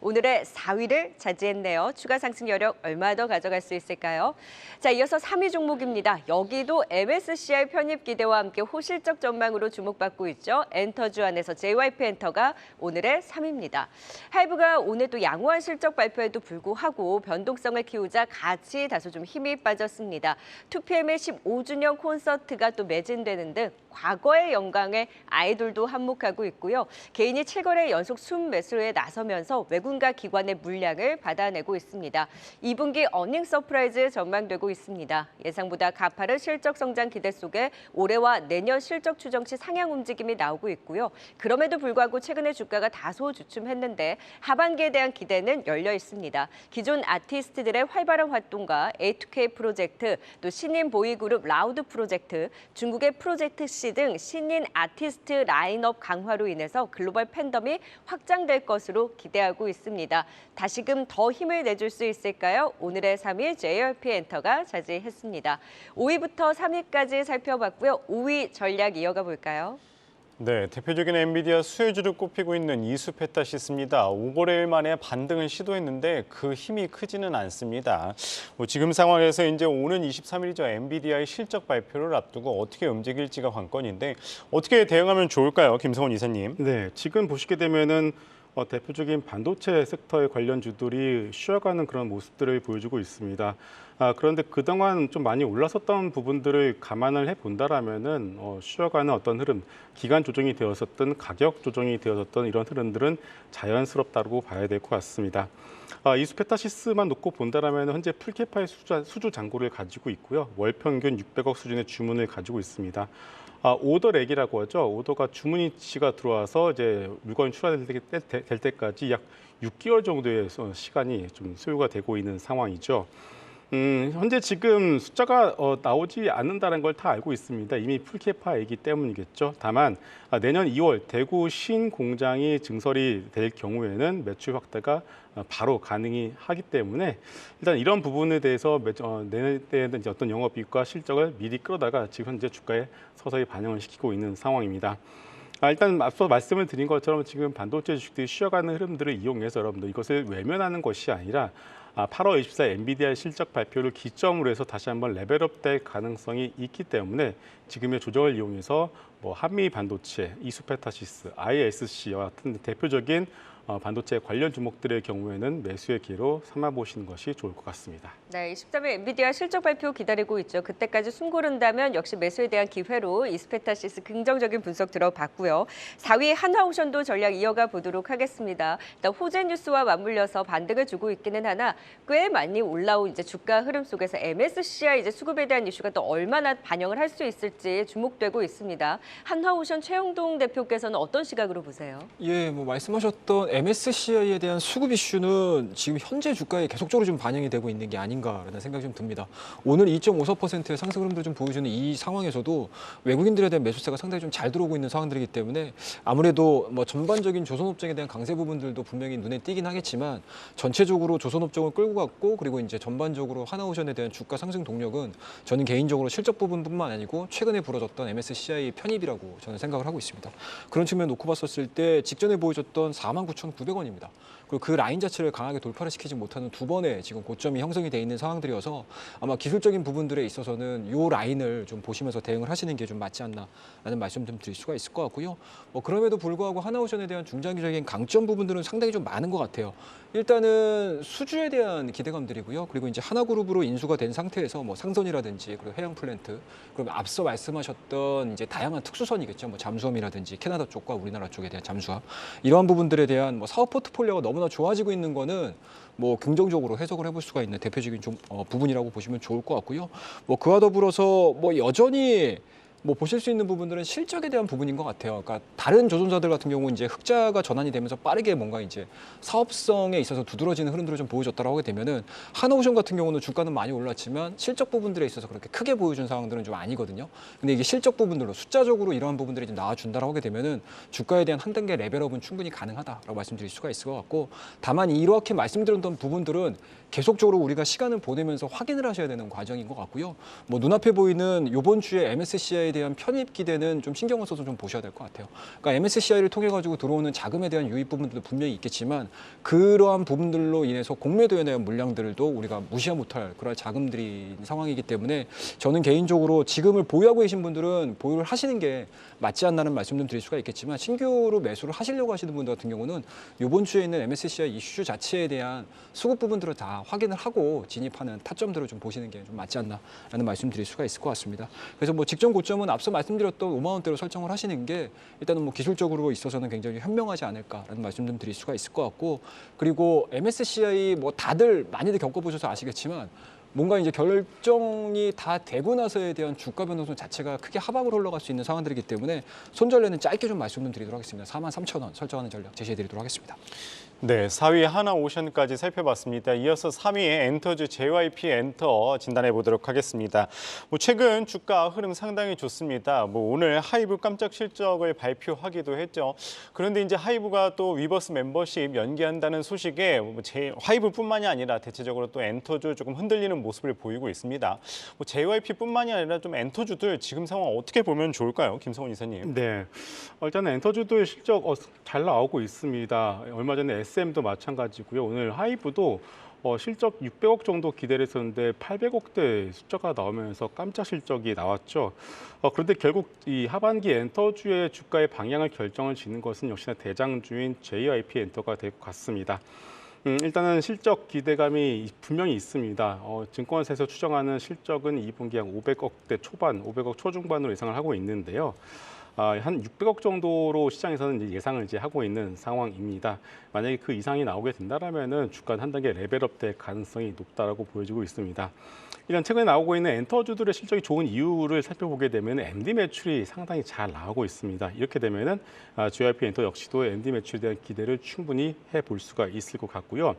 오늘의 4위를 차지했네요. 추가 상승 여력 얼마 더 가져갈 수 있을까요? 자, 이어서 3위 종목입니다. 여기도 MSCI 편입 기대와 함께 호실적 전망으로 주목받고 있죠. 엔터주 안에서 JYP 엔터가 오늘의 3위입니다. 하이브가 오늘 또 양호한 실적 발표에도 불구하고 변동성을 키우자 같이 다소 좀 힘이 빠졌습니다. 2PM의 15주년 콘서트가 또 매진되는 등 과거의 영광에 아이돌도 한몫하고 있고요. 개인이 7거래 연속 순매수에 나서면서 외국인과 기관의 물량을 받아내고 있습니다. 2분기 어닝 서프라이즈 전망되고 있습니다. 예상보다 가파른 실적 성장 기대 속에 올해와 내년 실적 추정 시 상향 움직임이 나오고 있고요. 그럼에도 불구하고 최근에 주가가 다소 주춤했는데 하반기에 대한 기대는 열려 있습니다. 기존 아티스트들의 활발한 활동과 A2K 프로젝트, 또 신인 보이그룹 라우드 프로젝트, 중국의 프로젝트 C 등 신인 아티스트 라인업 강화로 인해서 글로벌 팬덤이 확장될 것으로 기대하고 있습니다. 다시금 더 힘을 내줄 수 있을까요? 오늘의 3위 JYP 엔터가 차지했습니다. 5위부터 3위까지 살펴봤고요. 5위 전략 이어가 볼까요? 네, 대표적인 엔비디아 수혜주를 꼽히고 있는 이수페타시스입니다. 5거래일 만에 반등을 시도했는데 그 힘이 크지는 않습니다. 지금 상황에서 이제 오는 23일이죠. 엔비디아의 실적 발표를 앞두고 어떻게 움직일지가 관건인데 어떻게 대응하면 좋을까요? 김성훈 이사님. 네, 지금 보시게 되면은 대표적인 반도체 섹터의 관련주들이 쉬어가는 그런 모습들을 보여주고 있습니다. 그런데 그동안 좀 많이 올랐었던 부분들을 감안을 해본다라면은 쉬어가는 어떤 흐름, 기간 조정이 되었었던 가격 조정이 되었었던 이런 흐름들은 자연스럽다고 봐야 될 것 같습니다. 이수페타시스만 놓고 본다라면 현재 풀캐파의 수주 잔고를 가지고 있고요. 월 평균 600억 수준의 주문을 가지고 있습니다. 오더렉이라고 하죠. 오더가 주문이치가 들어와서 이제 물건이 출하될 때까지 약 6개월 정도의 시간이 좀 소요가 되고 있는 상황이죠. 현재 지금 숫자가 나오지 않는다는 걸 다 알고 있습니다. 이미 풀캐파이기 때문이겠죠. 다만 내년 2월 대구 신공장이 증설이 될 경우에는 매출 확대가 바로 가능이 하기 때문에 일단 이런 부분에 대해서 내년에는 이제 어떤 영업이익과 실적을 미리 끌어다가 지금 현재 주가에 서서히 반영을 시키고 있는 상황입니다. 일단 앞서 말씀을 드린 것처럼 지금 반도체 주식들이 쉬어가는 흐름들을 이용해서 여러분들 이것을 외면하는 것이 아니라 8월 24일 엔비디아 실적 발표를 기점으로 해서 다시 한번 레벨업될 가능성이 있기 때문에 지금의 조정을 이용해서 한미 반도체, 이수페타시스, ISC와 같은 대표적인 반도체 관련 종목들의 경우에는 매수의 기회로 삼아보시는 것이 좋을 것 같습니다. 네, 23일 엔비디아 실적 발표 기다리고 있죠. 그때까지 숨 고른다면 역시 매수에 대한 기회로 이스페타시스 긍정적인 분석 들어봤고요. 4위 한화오션도 전략 이어가 보도록 하겠습니다. 일단 호재 뉴스와 맞물려서 반등을 주고 있기는 하나 꽤 많이 올라온 이제 주가 흐름 속에서 MSCI 이제 수급에 대한 이슈가 또 얼마나 반영을 할 수 있을지 주목되고 있습니다. 한화오션 최영동 대표께서는 어떤 시각으로 보세요? 예, 뭐 말씀하셨던 MSCI에 대한 수급 이슈는 지금 현재 주가에 계속적으로 좀 반영이 되고 있는 게 아닌가라는 생각이 좀 듭니다. 오늘 2.54%의 상승 흐름도 좀 보여주는 이 상황에서도 외국인들에 대한 매수세가 상당히 좀 잘 들어오고 있는 상황들이기 때문에 아무래도 뭐 전반적인 조선업종에 대한 강세 부분들도 분명히 눈에 띄긴 하겠지만 전체적으로 조선업종을 끌고 갔고 그리고 이제 전반적으로 하나오션에 대한 주가 상승 동력은 저는 개인적으로 실적 부분뿐만 아니고 최근에 벌어졌던 MSCI 편입이라고 저는 생각을 하고 있습니다. 그런 측면 놓고 봤었을 때 직전에 보여줬던 49,900원입니다. 그리고 그 라인 자체를 강하게 돌파를 시키지 못하는 두 번의 지금 고점이 형성이 돼 있는 상황들이어서 아마 기술적인 부분들에 있어서는 이 라인을 좀 보시면서 대응을 하시는 게 좀 맞지 않나라는 말씀 좀 드릴 수가 있을 것 같고요. 뭐 그럼에도 불구하고 하나오션에 대한 중장기적인 강점 부분들은 상당히 좀 많은 것 같아요. 일단은 수주에 대한 기대감들이고요. 그리고 이제 하나그룹으로 인수가 된 상태에서 뭐 상선이라든지 그리고 해양 플랜트, 그리고 앞서 말씀하셨던 이제 다양한 특수선이겠죠. 뭐 잠수함이라든지 캐나다 쪽과 우리나라 쪽에 대한 잠수함 이러한 부분들에 대한 뭐 사업 포트폴리오가 너무나 좋아지고 있는 거는 뭐 긍정적으로 해석을 해볼 수가 있는 대표적인 부분이라고 보시면 좋을 것 같고요. 뭐 그와 더불어서 뭐 여전히 뭐 보실 수 있는 부분들은 실적에 대한 부분인 것 같아요. 그러니까 다른 조선사들 같은 경우 이제 흑자가 전환이 되면서 빠르게 뭔가 이제 사업성에 있어서 두드러지는 흐름들을 좀 보여줬다라고 하게 되면은 하나오션 같은 경우는 주가는 많이 올랐지만 실적 부분들에 있어서 그렇게 크게 보여준 상황들은 좀 아니거든요. 근데 이게 실적 부분들로 숫자적으로 이러한 부분들이 좀 나와준다라고 하게 되면은 주가에 대한 한 단계 레벨업은 충분히 가능하다라고 말씀드릴 수가 있을 것 같고 다만 이렇게 말씀드렸던 부분들은 계속적으로 우리가 시간을 보내면서 확인을 하셔야 되는 과정인 것 같고요. 뭐 눈앞에 보이는 이번 주에 MSCI에 대한 편입 기대는 좀 신경을 써서 좀 보셔야 될 것 같아요. 그러니까 MSCI를 통해 가지고 들어오는 자금에 대한 유입 부분들도 분명히 있겠지만 그러한 부분들로 인해서 공매도에 대한 물량들도 우리가 무시하 못할 그런 자금들이 상황이기 때문에 저는 개인적으로 지금을 보유하고 계신 분들은 보유를 하시는 게 맞지 않나는 말씀 좀 드릴 수가 있겠지만 신규로 매수를 하시려고 하시는 분들 같은 경우는 이번 주에 있는 MSCI 이슈 자체에 대한 수급 부분들을 다 확인을 하고 진입하는 타점들을 좀 보시는 게 좀 맞지 않나라는 말씀 드릴 수가 있을 것 같습니다. 그래서 뭐 직전 고점은 앞서 말씀드렸던 5만 원대로 설정을 하시는 게 일단은 뭐 기술적으로 있어서는 굉장히 현명하지 않을까라는 말씀 좀 드릴 수가 있을 것 같고 그리고 MSCI 뭐 다들 많이들 겪어보셔서 아시겠지만 뭔가 이제 결정이 다 되고 나서에 대한 주가 변동성 자체가 크게 하방으로 흘러갈 수 있는 상황들이기 때문에 손절래는 짧게 좀 말씀 좀 드리도록 하겠습니다. 43,000원 설정하는 전략 제시해 드리도록 하겠습니다. 네, 4위 하나오션까지 살펴봤습니다. 이어서 3위의 엔터주 JYP 엔터 진단해 보도록 하겠습니다. 뭐 최근 주가 흐름 상당히 좋습니다. 뭐 오늘 하이브 깜짝 실적을 발표하기도 했죠. 그런데 이제 하이브가 또 위버스 멤버십 연기한다는 소식에 하이브뿐만이 아니라 대체적으로 또 엔터주 조금 흔들리는 모습을 보이고 있습니다. 뭐 JYP뿐만이 아니라 좀 엔터주들 지금 상황 어떻게 보면 좋을까요, 김성훈 이사님? 네, 일단 엔터주도의 실적 잘 나오고 있습니다. 얼마 전에 SM도 마찬가지고요. 오늘 하이브도 실적 600억 정도 기대를 했었는데 800억대 숫자가 나오면서 깜짝 실적이 나왔죠. 그런데 결국 이 하반기 엔터주의 주가의 방향을 결정을 짓는 것은 역시나 대장주인 JYP 엔터가 될 것 같습니다. 일단은 실적 기대감이 분명히 있습니다. 증권사에서 추정하는 실적은 2분기 한 500억대 초반, 500억 초중반으로 예상을 하고 있는데요. 한 600억 정도로 시장에서는 이제 예상을 하고 있는 상황입니다. 만약에 그 이상이 나오게 된다면은 주가는 한 단계 레벨업 될 가능성이 높다라고 보여지고 있습니다. 일단 최근에 나오고 있는 엔터주들의 실적이 좋은 이유를 살펴보게 되면 MD 매출이 상당히 잘 나오고 있습니다. 이렇게 되면은 JYP 엔터 역시도 MD 매출에 대한 기대를 충분히 해볼 수가 있을 것 같고요.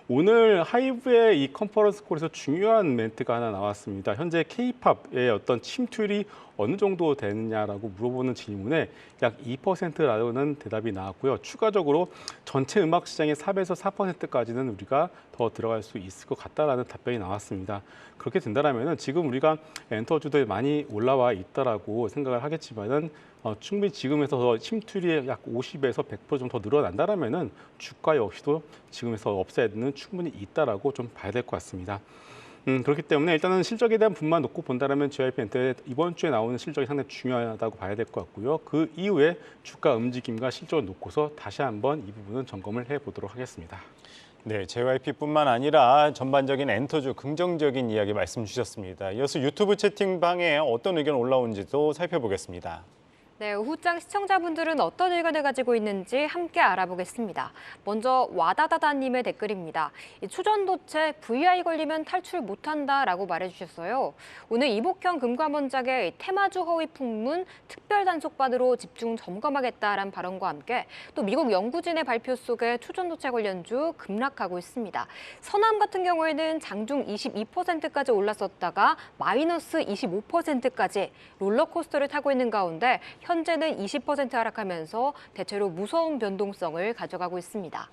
오늘 하이브의 이 컨퍼런스 콜에서 중요한 멘트가 하나 나왔습니다. 현재 K-팝의 어떤 침투율이 어느 정도 되느냐라고 물어보는 질문에 약 2%라는 대답이 나왔고요. 추가적으로 전체 음악 시장의 3에서 4%까지는 우리가 더 들어갈 수 있을 것 같다라는 답변이 나왔습니다. 그렇게 된다면 지금 우리가 엔터주도에 많이 올라와 있다라고 생각을 하겠지만은 충분히 지금에서 더 침투율이 약 50에서 100% 정도 더 늘어난다라면은 주가 역시도 지금에서 업사이드는 충분히 있다라고 좀 봐야 될 것 같습니다. 그렇기 때문에 일단은 실적에 대한 부분만 놓고 본다라면 JYP엔터의 이번 주에 나오는 실적이 상당히 중요하다고 봐야 될 것 같고요. 그 이후에 주가 움직임과 실적을 놓고서 다시 한번 이 부분은 점검을 해보도록 하겠습니다. 네, JYP뿐만 아니라 전반적인 엔터주 긍정적인 이야기 말씀 주셨습니다. 이어서 유튜브 채팅방에 어떤 의견 올라온지도 살펴보겠습니다. 네, 후장 시청자분들은 어떤 의견을 가지고 있는지 함께 알아보겠습니다. 먼저 와다다다님의 댓글입니다. 이 초전도체 VI 걸리면 탈출 못한다라고 말해주셨어요. 오늘 이복형 금감원장의 테마주 허위 풍문 특별 단속반으로 집중 점검하겠다라는 발언과 함께 또 미국 연구진의 발표 속에 초전도체 관련주 급락하고 있습니다. 선암 같은 경우에는 장중 22%까지 올랐었다가 마이너스 25%까지 롤러코스터를 타고 있는 가운데 현재는 20% 하락하면서 대체로 무서운 변동성을 가져가고 있습니다.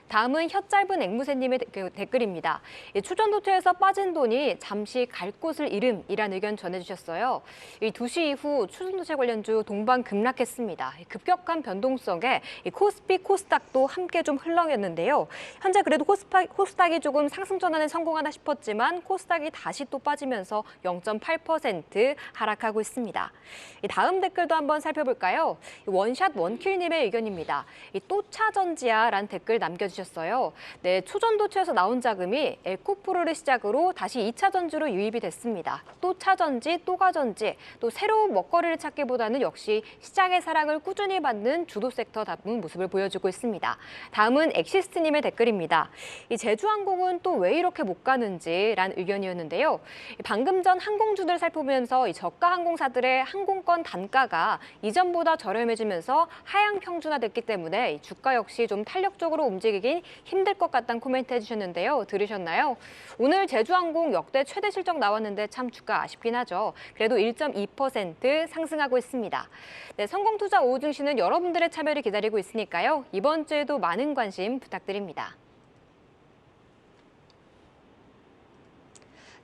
다음은 혀 짧은 앵무새님의 댓글입니다. 초전도체에서 빠진 돈이 잠시 갈 곳을 잃음이란 의견 전해주셨어요. 2시 이후 초전도체 관련주 동반 급락했습니다. 급격한 변동성에 코스피, 코스닥도 함께 좀 흘러갔는데요. 현재 그래도 코스닥이 조금 상승 전환에 성공하나 싶었지만 코스닥이 다시 또 빠지면서 0.8% 하락하고 있습니다. 다음 댓글도 한번 살펴볼까요? 원샷 원킬님의 의견입니다. 또차전지야라는 댓글 남겨주셨습니다. 네, 초전도체에서 나온 자금이 에코프로를 시작으로 다시 2차 전지로 유입이 됐습니다. 또 차전지, 또 가전지, 또 새로운 먹거리를 찾기보다는 역시 시장의 사랑을 꾸준히 받는 주도 섹터다운 모습을 보여주고 있습니다. 다음은 엑시스트님의 댓글입니다. 이 제주항공은 또 왜 이렇게 못 가는지라는 의견이었는데요. 방금 전 항공주들 살펴보면서 이 저가 항공사들의 항공권 단가가 이전보다 저렴해지면서 하향 평준화됐기 때문에 주가 역시 좀 탄력적으로 움직이기 힘들 것 같다는 코멘트 해주셨는데요. 들으셨나요? 오늘 제주항공 역대 최대 실적 나왔는데 참 주가 아쉽긴 하죠. 그래도 1.2% 상승하고 있습니다. 네, 성공투자 오후 증시는 여러분들의 참여를 기다리고 있으니까요. 이번 주에도 많은 관심 부탁드립니다.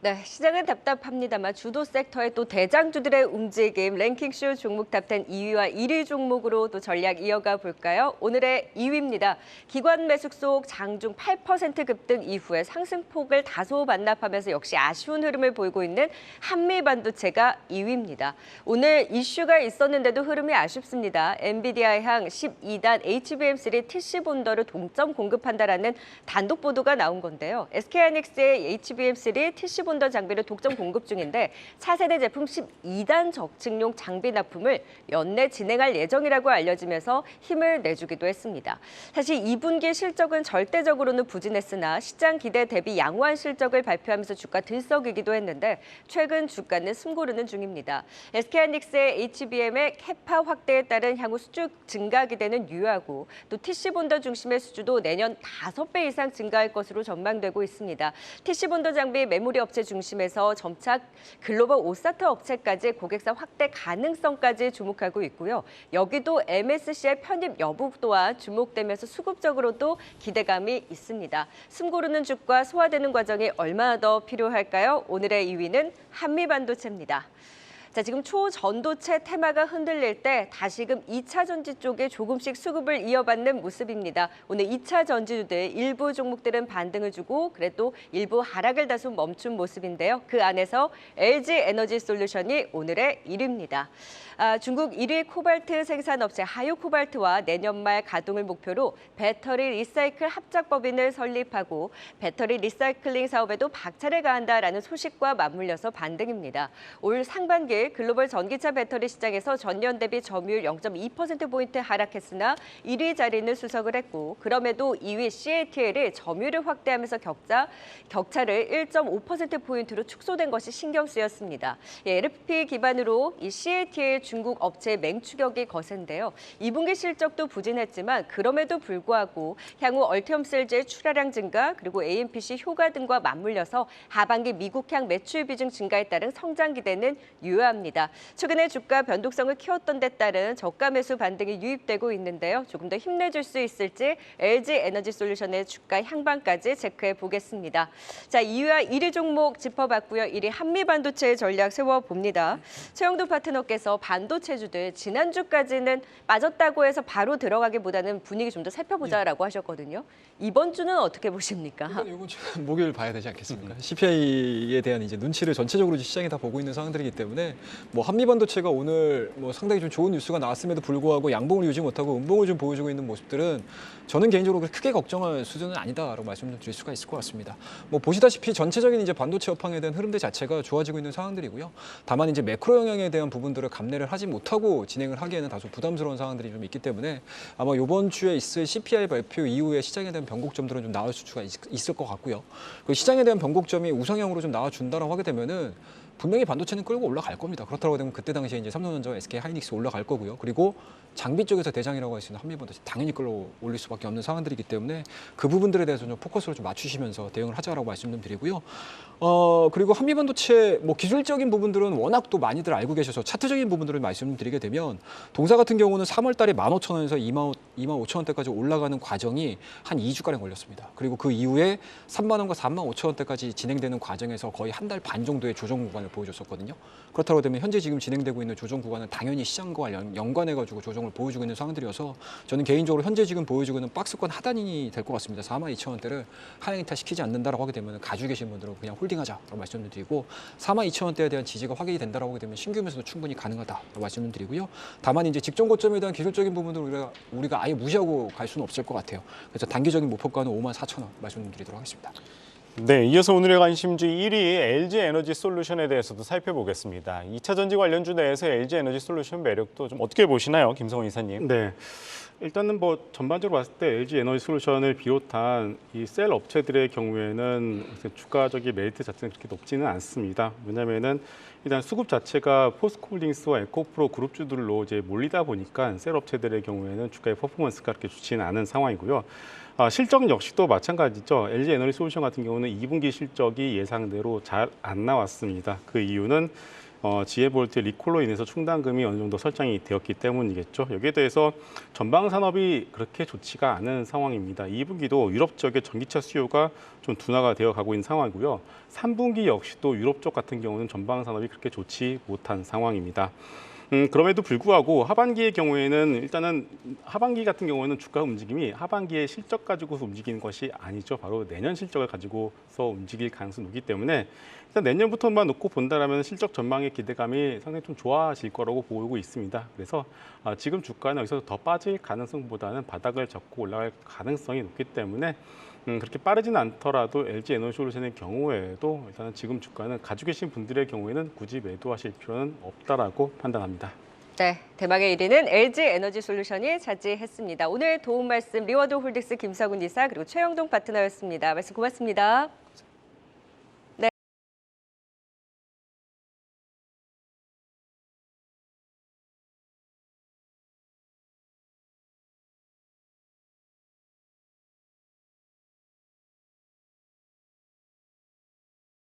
네, 시장은 답답합니다만 주도 섹터의 또 대장주들의 움직임, 랭킹쇼 종목 탑10 2위와 1위 종목으로 또 전략 이어가 볼까요? 오늘의 2위입니다. 기관 매수 속 장중 8% 급등 이후에 상승폭을 다소 반납하면서 역시 아쉬운 흐름을 보이고 있는 한미반도체가 2위입니다. 오늘 이슈가 있었는데도 흐름이 아쉽습니다. 엔비디아 향 12단 HBM3 TC 본더를 동점 공급한다라는 단독 보도가 나온 건데요. SK하이닉스의 HBM3 TC 본더 장비를 독점 공급 중인데 차세대 제품 12단 적층용 장비 납품을 연내 진행할 예정이라고 알려지면서 힘을 내주기도 했습니다. 사실 2분기 실적은 절대적으로는 부진했으나 시장 기대 대비 양호한 실적을 발표하면서 주가 들썩이기도 했는데 최근 주가는 숨고르는 중입니다. SK하이닉스의 HBM의 캐파 확대에 따른 향후 수주 증가 기대는 유효하고 또 TC 본더 중심의 수주도 내년 5배 이상 증가할 것으로 전망되고 있습니다. TC 본더 장비 메모리 업체 중심에서 점차 글로벌 5사타 업체까지 고객사 확대 가능성까지 주목하고 있고요. 여기도 MSCI 편입 여부 또한 주목되면서 수급적으로도 기대감이 있습니다. 숨고르는 주가 소화되는 과정이 얼마나 더 필요할까요? 오늘의 2위는 한미반도체입니다. 자, 지금 초전도체 테마가 흔들릴 때 다시금 2차 전지 쪽에 조금씩 수급을 이어받는 모습입니다. 오늘 2차 전지주들 일부 종목들은 반등을 주고 그래도 일부 하락을 다소 멈춘 모습인데요. 그 안에서 LG에너지솔루션이 오늘의 1위입니다. 중국 1위 코발트 생산업체 하요코발트와 내년 말 가동을 목표로 배터리 리사이클 합작법인을 설립하고 배터리 리사이클링 사업에도 박차를 가한다라는 소식과 맞물려서 반등입니다. 올 상반기 글로벌 전기차 배터리 시장에서 전년 대비 점유율 0.2%포인트 하락했으나 1위 자리는 수석을 했고 그럼에도 2위 CATL이 점유율을 확대하면서 격차를 1.5%포인트로 축소된 것이 신경 쓰였습니다. LFP 기반으로 이 CATL 중국 업체의 맹추격이 거센데요. 2분기 실적도 부진했지만 그럼에도 불구하고 향후 얼티엄셀즈의 출하량 증가 그리고 AMPC 효과 등과 맞물려서 하반기 미국향 매출 비중 증가에 따른 성장 기대는 유효하고 주가입니다. 최근에 주가 변동성을 키웠던 데 따른 저가 매수 반등이 유입되고 있는데요. 조금 더 힘내줄 수 있을지 LG 에너지 솔루션의 주가 향방까지 체크해 보겠습니다. 자, 2위와 1위 종목 짚어봤고요. 1위 한미반도체 전략 세워봅니다. 최영도 파트너께서 반도체주들 지난주까지는 빠졌다고 해서 바로 들어가기보다는 분위기 좀 더 살펴보자라고 하셨거든요. 이번 주는 어떻게 보십니까? 일단 이번 주 목요일 봐야 되지 않겠습니까? CPI에 대한 이제 눈치를 전체적으로 시장이 다 보고 있는 상황들이기 때문에 뭐 한미반도체가 오늘 뭐 상당히 좀 좋은 뉴스가 나왔음에도 불구하고 양봉을 유지 못하고 음봉을 좀 보여주고 있는 모습들은 저는 개인적으로 크게 걱정할 수준은 아니다라고 말씀 좀 드릴 수가 있을 것 같습니다. 뭐 보시다시피 전체적인 이제 반도체 업황에 대한 흐름들 자체가 좋아지고 있는 상황들이고요. 다만 이제 매크로 영향에 대한 부분들을 감내를 하지 못하고 진행을 하기에는 다소 부담스러운 상황들이 좀 있기 때문에 아마 이번 주에 있을 CPI 발표 이후에 시장에 대한 변곡점들은 좀 나올 수가 있을 것 같고요. 그 시장에 대한 변곡점이 우상향으로 좀 나와준다라고 하게 되면은 분명히 반도체는 끌고 올라갈 겁니다. 그렇다고 되면 그때 당시에 이제 삼성전자, SK 하이닉스 올라갈 거고요. 그리고 장비 쪽에서 대장이라고 할 수 있는 한미반도체 당연히 끌어올릴 수밖에 없는 상황들이기 때문에 그 부분들에 대해서 좀 포커스를 좀 맞추시면서 대응을 하자라고 말씀 좀 드리고요. 그리고 한미반도체 뭐 기술적인 부분들은 워낙 또 많이들 알고 계셔서 차트적인 부분들을 말씀드리게 되면 동사 같은 경우는 3월 달에 15,000원에서 25,000원대까지 올라가는 과정이 한 2주가량 걸렸습니다. 그리고 그 이후에 3만 원과 4만 5천원대까지 진행되는 과정에서 거의 한 달 반 정도의 조정 구간을 보여줬었거든요. 그렇다고 되면 현재 지금 진행되고 있는 조정 구간은 당연히 시장과 연관해가지고 조정을 보여주고 있는 상황들이어서 저는 개인적으로 현재 지금 보여주고 있는 박스권 하단이 될 것 같습니다. 42,000원대를 하향 이탈시키지 않는다라고 하게 되면 가지고 계신 분들은 그냥 홀딩하자라고 말씀드리고 42,000원대에 대한 지지가 확인이 된다라고 하게 되면 신규 매수도 충분히 가능하다라고 말씀드리고요. 다만 이제 직전 고점에 대한 기술적인 부분들을 우리가 아예 무시하고 갈 수는 없을 것 같아요. 그래서 단기적인 목표가는 54,000원 말씀드리도록 하겠습니다. 네, 이어서 오늘의 관심주 1위 LG 에너지 솔루션에 대해서도 살펴보겠습니다. 2차 전지 관련주 내에서 LG 에너지 솔루션 매력도 좀 어떻게 보시나요, 김성훈 이사님? 네. 일단은 뭐 전반적으로 봤을 때 LG 에너지 솔루션을 비롯한 이 셀 업체들의 경우에는 주가적인 메리트 자체는 그렇게 높지는 않습니다. 왜냐하면은 일단 수급 자체가 포스코홀딩스와 에코프로 그룹주들로 이제 몰리다 보니까 셀 업체들의 경우에는 주가의 퍼포먼스가 그렇게 좋지는 않은 상황이고요. 실적 역시도 마찬가지죠. LG 에너지 솔루션 같은 경우는 2분기 실적이 예상대로 잘 안 나왔습니다. 그 이유는 지혜볼트 리콜로 인해서 충당금이 어느 정도 설정이 되었기 때문이겠죠. 여기에 대해서 전방 산업이 그렇게 좋지가 않은 상황입니다. 2분기도 유럽 쪽의 전기차 수요가 좀 둔화가 되어 가고 있는 상황이고요. 3분기 역시도 유럽 쪽 같은 경우는 전방 산업이 그렇게 좋지 못한 상황입니다. 그럼에도 불구하고 하반기의 경우에는 일단은 하반기 같은 경우에는 주가 움직임이 하반기의 실적 가지고서 움직이는 것이 아니죠. 바로 내년 실적을 가지고서 움직일 가능성이 높기 때문에 일단 내년부터만 놓고 본다라면 실적 전망의 기대감이 상당히 좀 좋아질 거라고 보고 있습니다. 그래서 지금 주가는 여기서 더 빠질 가능성보다는 바닥을 잡고 올라갈 가능성이 높기 때문에 그렇게 빠르지는 않더라도 LG 에너지 솔루션의 경우에도 일단은 지금 주가는 가지고 계신 분들의 경우에는 굳이 매도하실 필요는 없다라고 판단합니다. 네, 대망의 1위는 LG 에너지 솔루션이 차지했습니다. 오늘 도움 말씀 리워드 홀딩스 김석훈 이사 그리고 최영동 파트너였습니다. 말씀 고맙습니다.